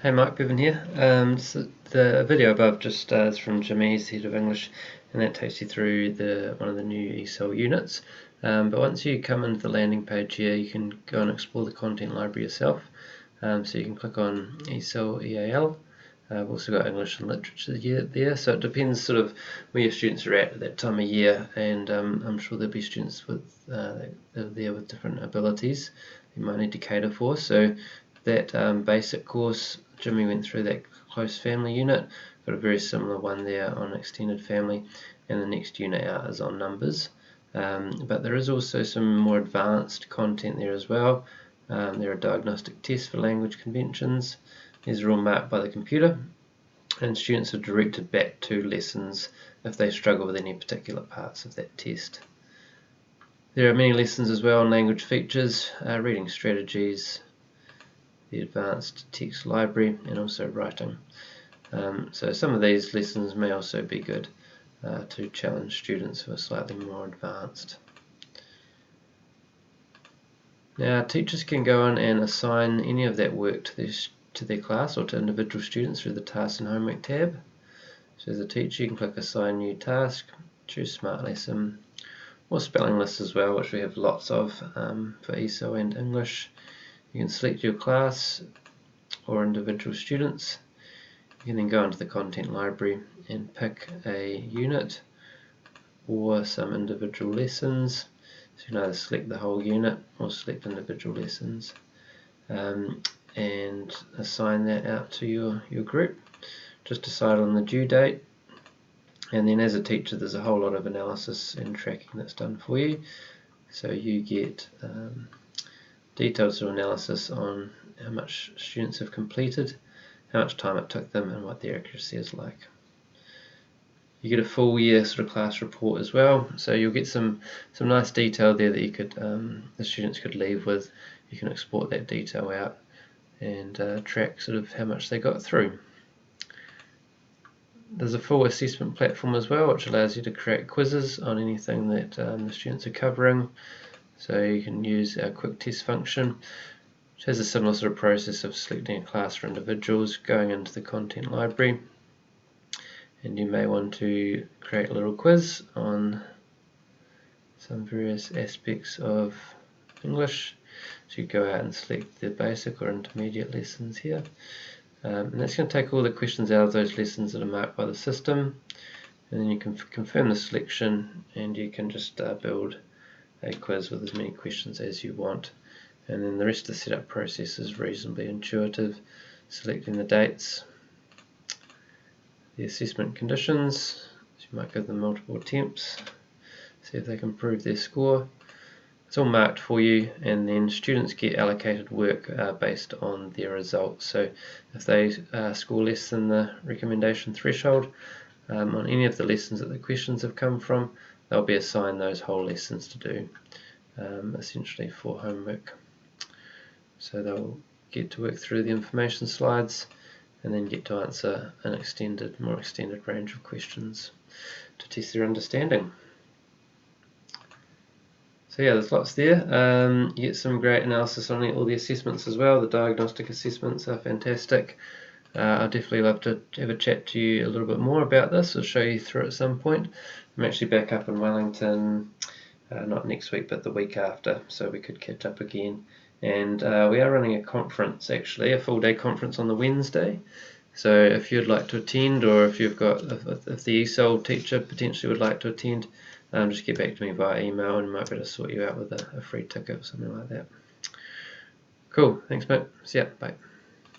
Hey Mike, Bevan here. So the video above just is from Jimmy, he's head of English, and that takes you through one of the new ESOL units. But once you come into the landing page here, you can go and explore the content library yourself. So you can click on ESOL EAL. We've also got English and Literature here, there, so it depends sort of where your students are at that time of year, and I'm sure there'll be students with there with different abilities you might need to cater for. So that basic course, Jimmy went through that close family unit, got a very similar one there on extended family, and the next unit out is on numbers. But there is also some more advanced content there as well. There are diagnostic tests for language conventions. These are all marked by the computer, and students are directed back to lessons if they struggle with any particular parts of that test. There are many lessons as well on language features, reading strategies, the advanced text library, and also writing. So some of these lessons may also be good to challenge students who are slightly more advanced. Now, teachers can go on and assign any of that work to their class or to individual students through the Tasks and Homework tab. So as a teacher, you can click Assign New Task, choose Smart Lesson, or Spelling Lists as well, which we have lots of for ESOL and English. You can select your class or individual students. You can then go into the content library and pick a unit or some individual lessons. So you can either select the whole unit or select individual lessons and assign that out to your group. Just decide on the due date, and then as a teacher there's a whole lot of analysis and tracking that's done for you. So you get detailed sort of analysis on how much students have completed, how much time it took them, and what their accuracy is like. You get a full year sort of class report as well, so you'll get some nice detail there that you could the students could leave with. You can export that detail out and track sort of how much they got through. There's a full assessment platform as well, which allows you to create quizzes on anything that the students are covering. So you can use our quick test function, which has a similar sort of process of selecting a class for individuals, going into the content library, and you may want to create a little quiz on some various aspects of English. So you go out and select the basic or intermediate lessons here. And that's going to take all the questions out of those lessons that are marked by the system, and then you can confirm the selection, and you can just build a quiz with as many questions as you want. And then the rest of the setup process is reasonably intuitive. Selecting the dates, the assessment conditions, so you might give them multiple attempts, see if they can improve their score. It's all marked for you, and then students get allocated work based on their results. So if they score less than the recommendation threshold on any of the lessons that the questions have come from, they'll be assigned those whole lessons to do, essentially for homework. So they'll get to work through the information slides and then get to answer an more extended range of questions to test their understanding. So yeah, there's lots there. You get some great analysis on all the assessments as well. The diagnostic assessments are fantastic. I'd definitely love to have a chat to you a little bit more about this, or show you through at some point. I'm actually back up in Wellington, not next week, but the week after, so we could catch up again. And we are running a conference, actually, a full day conference on the Wednesday. So if you'd like to attend, or if you've got, if the ESOL teacher potentially would like to attend, just get back to me via email, and I might be able to sort you out with a free ticket or something like that. Cool, thanks mate, see ya, bye.